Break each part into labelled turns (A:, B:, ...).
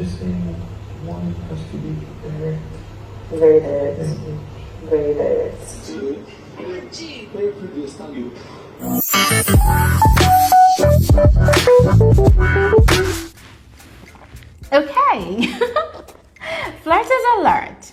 A: just saying, one has to be there.
B: Very direct. Very direct.
C: Okay. Flirters alert.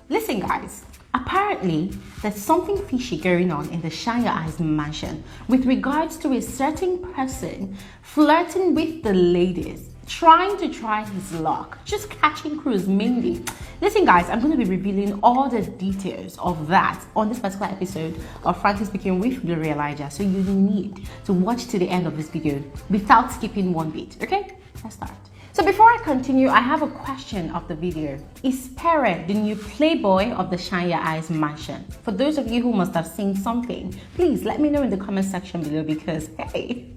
C: Listen, guys. Apparently, there's something fishy going on in the Shine Your Eyes mansion with regards to a certain person flirting with the ladies, trying to try his luck, just catching crews mainly. Listen, guys, I'm going to be revealing all the details of that on this particular episode of Frantic Speaking with Bbnaija, so you need to watch to the end of this video without skipping one bit. Okay, let's start. So before I continue, I have a question of the video. Is Pere the new Playboy of the Shine Your Eyes mansion? For those of you who must have seen something, please let me know in the comment section below, because hey,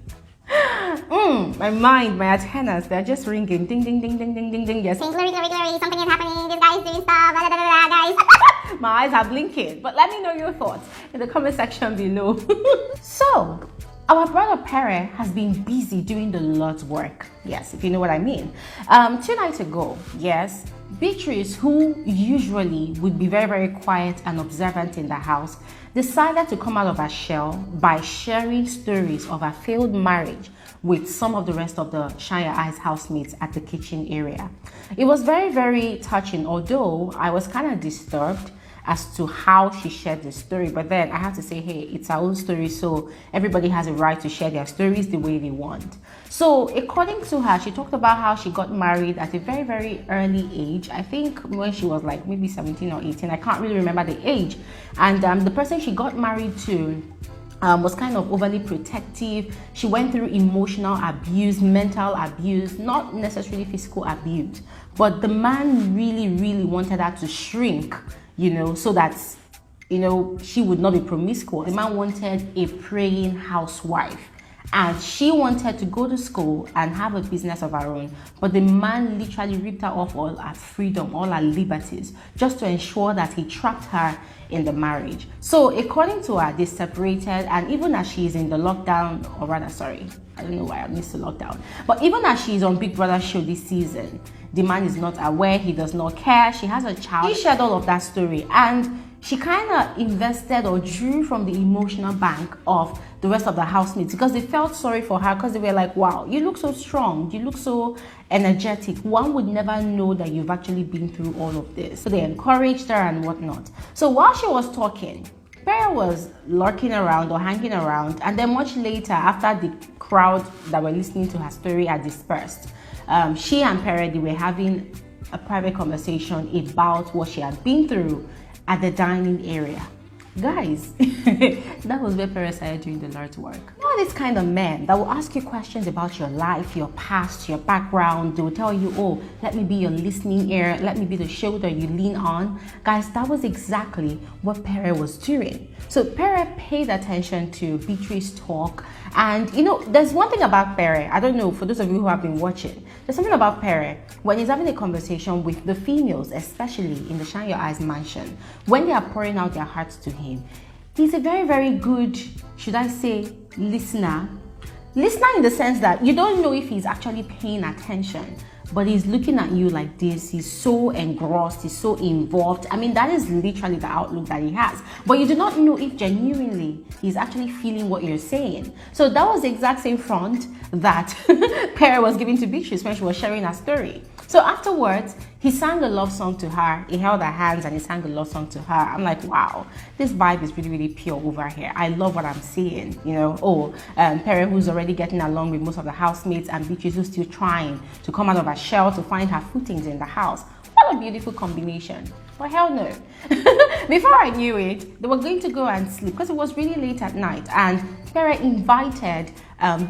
C: my mind, my antennas, they're just ringing. Ding, ding, ding, ding, ding, ding, ding. Yes.
D: Glory, glory, glory, something is happening. This guy is doing stuff. Blah, blah, blah, blah, guys.
C: My eyes are blinking. But let me know your thoughts in the comment section below. So, our brother Pere has been busy doing the Lord's work. Yes, if you know what I mean. 2 nights ago, yes, Beatrice, who usually would be very, very quiet and observant in the house, decided to come out of her shell by sharing stories of her failed marriage with some of the rest of the Shine Your Eyes housemates at the kitchen area. It was very, very touching, although I was kind of disturbed as to how she shared the story. But then I have to say, hey, it's our own story, so everybody has a right to share their stories the way they want. So according to her, she talked about how she got married at a very, very early age. I think when she was like maybe 17 or 18. I can't really remember the age. And the person she got married to was kind of overly protective. She went through emotional abuse, mental abuse, not necessarily physical abuse. But the man really, really wanted her to shrink, you know, so that, you know, she would not be promiscuous. The man wanted a praying housewife, and she wanted to go to school and have a business of her own. But the man literally ripped her off all her freedom, all her liberties, just to ensure that he trapped her in the marriage. So according to her, they separated, and even as she is in the lockdown, or rather, sorry, I don't know why I missed the lockdown, but even as she is on Big Brother show this season, the man is not aware, he does not care, she has a child. He shared all of that story, and she kind of invested or drew from the emotional bank of the rest of the housemates, because they felt sorry for her, because they were like, wow, you look so strong, you look so energetic, one would never know that you've actually been through all of this. So they encouraged her and whatnot. So while she was talking, Pere was lurking around or hanging around, and then much later, after the crowd that were listening to her story had dispersed, she and Pere, they were having a private conversation about what she had been through at the dining area. Guys, that was where Pere started doing the Lord's work. You know, this kind of men that will ask you questions about your life, your past, your background. They will tell you, oh, let me be your listening ear, let me be the shoulder you lean on. Guys, that was exactly what Pere was doing. So Pere paid attention to Beatrice's talk. And you know, there's one thing about Pere, I don't know, for those of you who have been watching, there's something about Pere when he's having a conversation with the females, especially in the Shine Your Eyes mansion, when they are pouring out their hearts to him. He's a very, very good, should I say, listener. Listener in the sense that you don't know if he's actually paying attention, but he's looking at you like this. He's so engrossed, he's so involved. I mean, that is literally the outlook that he has. But you do not know if genuinely he's actually feeling what you're saying. So that was the exact same front that Pere was giving to Beatrice when she was sharing her story. So afterwards, he sang a love song to her. He held her hands and he sang a love song to her. I'm like, wow, this vibe is really, really pure over here. I love what I'm seeing, you know. Oh, Pere, who's already getting along with most of the housemates, and Beatrice, who's still trying to come out of her shell to find her footings in the house. What a beautiful combination. But hell no. Before I knew it, they were going to go and sleep because it was really late at night, and Pere invited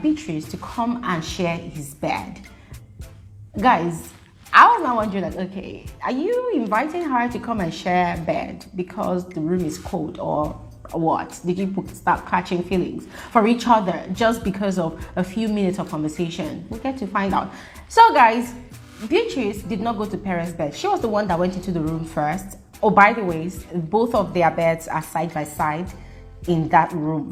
C: Beatrice to come and share his bed. Guys, I was now wondering, like, okay, are you inviting her to come and share bed because the room is cold, or what? Did you start catching feelings for each other just because of a few minutes of conversation? We'll get to find out. So guys, Beatrice did not go to Pere's bed. She was the one that went into the room first. Oh, by the way, both of their beds are side by side in that room.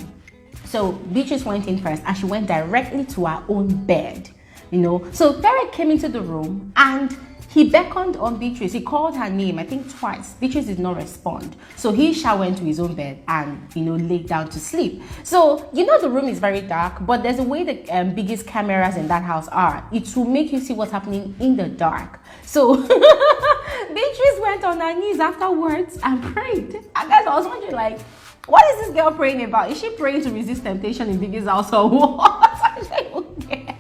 C: So Beatrice went in first, and she went directly to her own bed. you know. So Pere came into the room and he beckoned on Beatrice. He called her name, I think twice. Beatrice did not respond. So he went to his own bed and, you know, laid down to sleep. So, you know, the room is very dark, but there's a way the biggest cameras in that house are. It will make you see what's happening in the dark. So Beatrice went on her knees afterwards and prayed. And guys, I was wondering, like, what is this girl praying about? Is she praying to resist temptation in Biggie's house or what? Okay.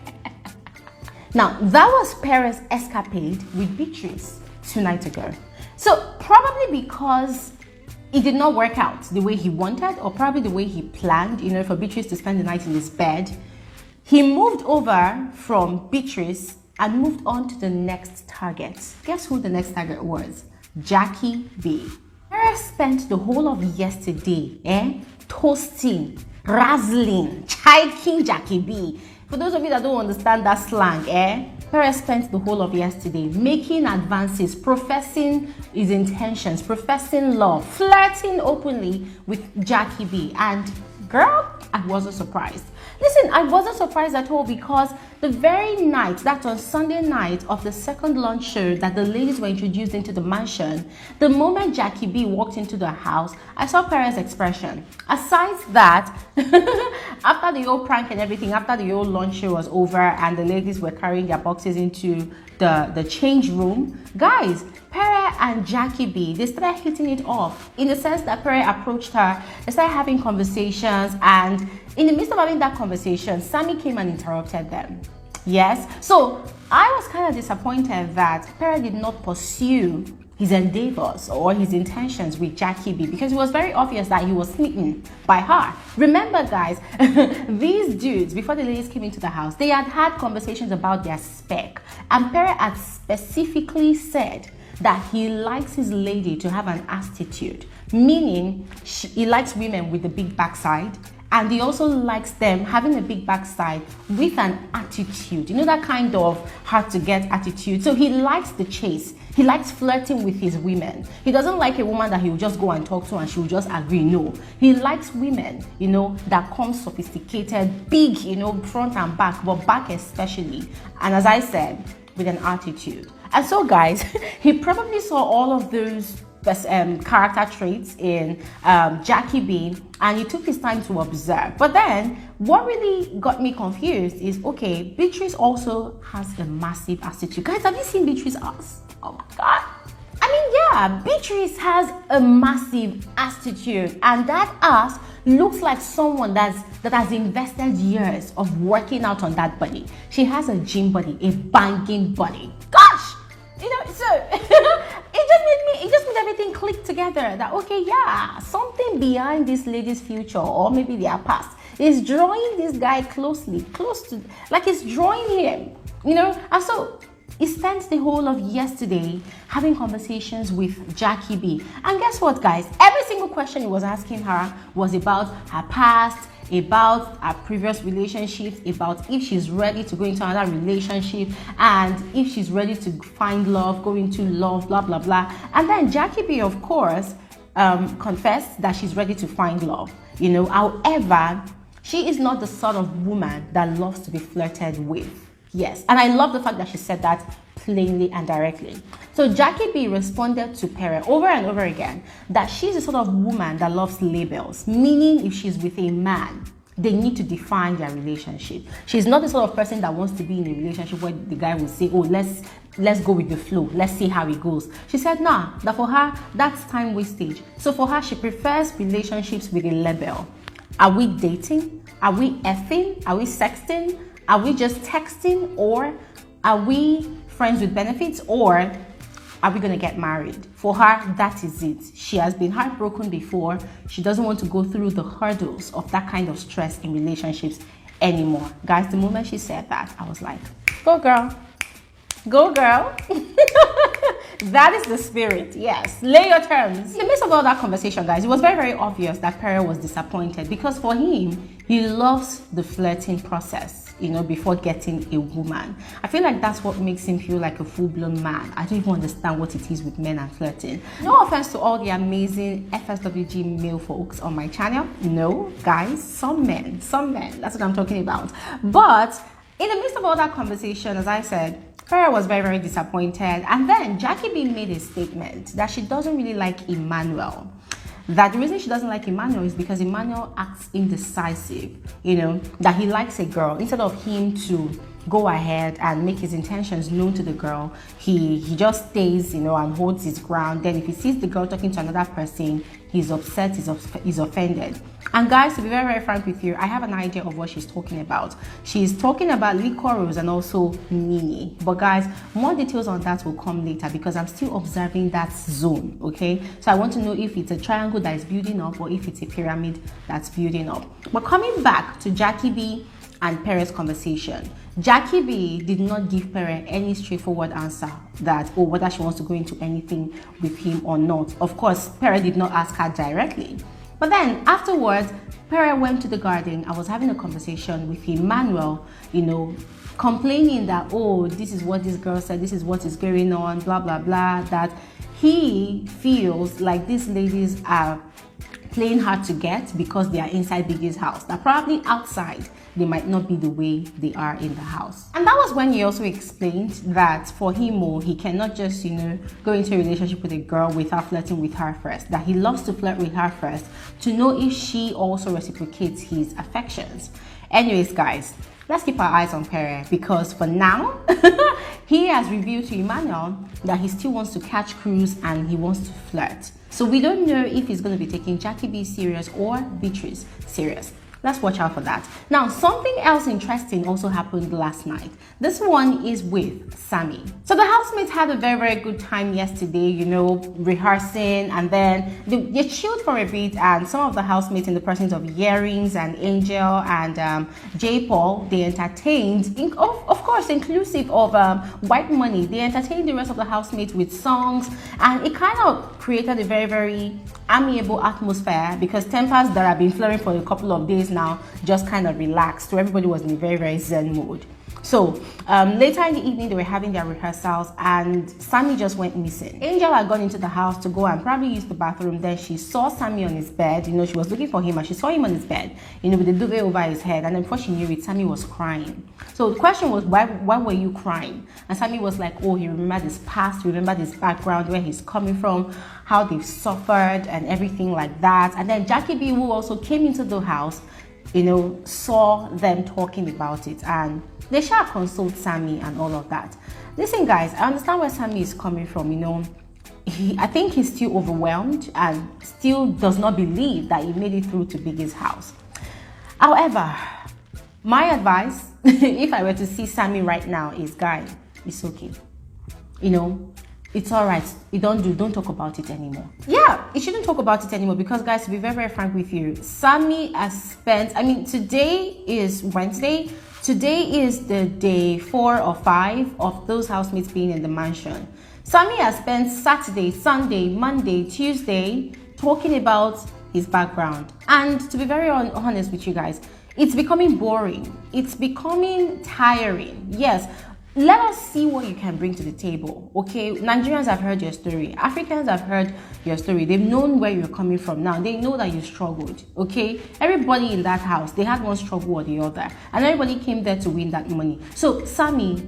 C: Now, that was Pere's escapade with Beatrice 2 nights ago. So, probably because it did not work out the way he wanted, or probably the way he planned, you know, for Beatrice to spend the night in his bed, he moved over from Beatrice and moved on to the next target. Guess who the next target was? Jackie B. Pere spent the whole of yesterday toasting, razzling, chiking Jackie B. For those of you that don't understand that slang, Pere spent the whole of yesterday making advances, professing his intentions, professing love, flirting openly with Jackie B. And girl, I wasn't surprised. Listen, I wasn't surprised at all, because the very night, that's on Sunday night of the second launch show that the ladies were introduced into the mansion, the moment Jackie B walked into the house, I saw Pere's expression. Aside that, after the old prank and everything, after the old launch show was over and the ladies were carrying their boxes into the change room, guys, Pere and Jackie B, they started hitting it off, in the sense that Pere approached her, they started having conversations, and in the midst of having that conversation, Sammy came and interrupted them. Yes, so I was kind of disappointed that Pere did not pursue his endeavors or his intentions with Jackie B, because it was very obvious that he was smitten by her. Remember, guys, these dudes, before the ladies came into the house, they had had conversations about their spec, and Pere had specifically said that he likes his lady to have an attitude, meaning he likes women with a big backside, and he also likes them having a big backside with an attitude. You know, that kind of hard to get attitude. So he likes the chase. He likes flirting with his women. He doesn't like a woman that he will just go and talk to and she will just agree. No. He likes women, you know, that come sophisticated, big, you know, front and back, but back especially. And as I said, with an attitude. And so, guys, he probably saw all of those character traits in Jackie B, and he took his time to observe. But then what really got me confused is, okay, Beatrice also has a massive attitude. Guys, have you seen Beatrice's ass? Oh my god. I mean, yeah, Beatrice has a massive attitude, and that ass looks like someone that has invested years of working out on that body. She has a gym body, a banging body. Gosh, you know, so it just made everything click together, that okay, yeah, something behind this lady's future, or maybe their past, is drawing this guy close to, like it's drawing him, you know. And so he spent the whole of yesterday having conversations with Jackie B. And guess what, guys? Every single question he was asking her was about her past, about her previous relationships, about if she's ready to go into another relationship, and if she's ready to find love, go into love, blah, blah, blah. And then Jackie B, of course, confessed that she's ready to find love, you know. However, she is not the sort of woman that loves to be flirted with. Yes, and I love the fact that she said that plainly and directly. So Jackie B responded to Pere over and over again that she's the sort of woman that loves labels, meaning if she's with a man, they need to define their relationship. She's not the sort of person that wants to be in a relationship where the guy will say, oh, let's go with the flow, let's see how it goes. She said, nah, that for her, that's time wastage. So for her, she prefers relationships with a label. Are we dating? Are we effing? Are we sexting? Are we just texting? Or are we friends with benefits? Or are we going to get married? For her, that is it. She has been heartbroken before. She doesn't want to go through the hurdles of that kind of stress in relationships anymore. Guys, the moment she said that, I was like, go girl. Go girl. That is the spirit. Yes. Lay your terms. In the midst of all that conversation, guys, it was very, very obvious that Pere was disappointed, because for him, he loves the flirting process, you know, before getting a woman. I feel like that's what makes him feel like a full-blown man. I don't even understand what it is with men and flirting. No offense to all the amazing FSWG male folks on my channel. No, guys, some men, that's what I'm talking about. But In the midst of all that conversation, as I said, Pere was very, very disappointed. And then Jackie B made a statement that she doesn't really like Emmanuel. That the reason she doesn't like Emmanuel is because Emmanuel acts indecisive, that he likes a girl. Instead of him to go ahead and make his intentions known to the girl, he just stays, and holds his ground. Then if he sees the girl talking to another person, he's upset, he's offended. And guys, to be very, very frank with you, I have an idea of what she's talking about. She's talking about Liqourose and also Nini. But guys, more details on that will come later because I'm still observing that zone, okay? So I want to know if it's a triangle that is building up or if it's a pyramid that's building up. But coming back to Jackie B and Pere's conversation, Jackie B did not give Pere any straightforward answer whether she wants to go into anything with him or not. Of course, Pere did not ask her directly. But then afterwards, Pere went to the garden. I was having a conversation with Emmanuel, complaining that, oh, this is what this girl said, this is what is going on, blah, blah, blah, that he feels like these ladies are playing hard to get because they are inside Biggie's house, that probably outside they might not be the way they are in the house. And that was when he also explained that for him, he cannot just, go into a relationship with a girl without flirting with her first, that he loves to flirt with her first to know if she also reciprocates his affections. Anyways, guys, let's keep our eyes on Pere because for now, he has revealed to Emmanuel that he still wants to catch cruise and he wants to flirt. So we don't know if he's going to be taking Jackie B serious or Beatrice serious. Let's watch out for that. Now, something else interesting also happened last night. This one is with Sammy. So the housemates had a very, very good time yesterday, rehearsing, and then they chilled for a bit, and some of the housemates in the presence of Earrings and Angel and J. Paul, they entertained, of course, inclusive of White Money. They entertained the rest of the housemates with songs, and it kind of created a very, very amiable atmosphere because tempers that have been flaring for a couple of days now just kind of relaxed. So everybody was in a very, very zen mode. So later in the evening, they were having their rehearsals and Sammy just went missing. Angel had gone into the house to go and probably use the bathroom. Then she saw Sammy on his bed. She was looking for him and she saw him on his bed, with the duvet over his head. And then before she knew it, Sammy was crying. So the question was, why were you crying? And Sammy was like, oh, he remembered his past, he remembered his background, where he's coming from, how they've suffered and everything like that. And then Jackie B, who also came into the house, saw them talking about it and they shall consult Sammy and all of that. Listen, guys, I understand where Sammy is coming from. I think he's still overwhelmed and still does not believe that he made it through to Biggie's house. However, my advice, if I were to see Sammy right now, is, guy, it's okay. It's all right. Don't talk about it anymore. Yeah, you shouldn't talk about it anymore because, guys, to be very, very frank with you, Sammy has spent, today is Wednesday. Today is the day 4 or 5 of those housemates being in the mansion. Sammy has spent Saturday, Sunday, Monday, Tuesday talking about his background. And to be very honest with you guys, it's becoming boring. It's becoming tiring. Yes. Let us see what you can bring to the table, okay? Nigerians have heard your story. Africans have heard your story. They've known where you're coming from now. They know that you struggled, okay? Everybody in that house, they had one struggle or the other. And everybody came there to win that money. So, Sammy,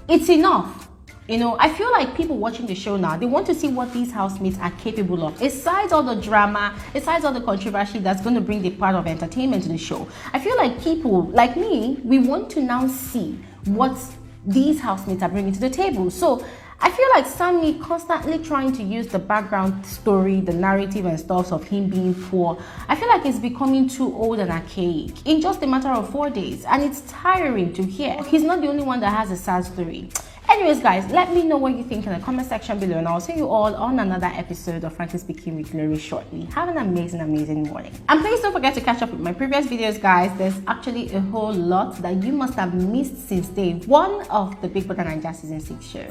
C: it's enough. I feel like people watching the show now, they want to see what these housemates are capable of. Besides all the drama, besides all the controversy that's going to bring the part of entertainment to the show, I feel like people like me, we want to now see what these housemates are bringing to the table. So I feel like Sammy constantly trying to use the background story, the narrative and stuff of him being poor. I feel like it's becoming too old and archaic in just a matter of 4 days, and it's tiring to hear. He's not the only one that has a sad story. Anyways, guys, let me know what you think in the comment section below, and I'll see you all on another episode of Frankly Speaking with Liqourose shortly. Have an amazing morning. And please don't forget to catch up with my previous videos, guys. There's actually a whole lot that you must have missed since day 1 of the Bbnaija season 6 show.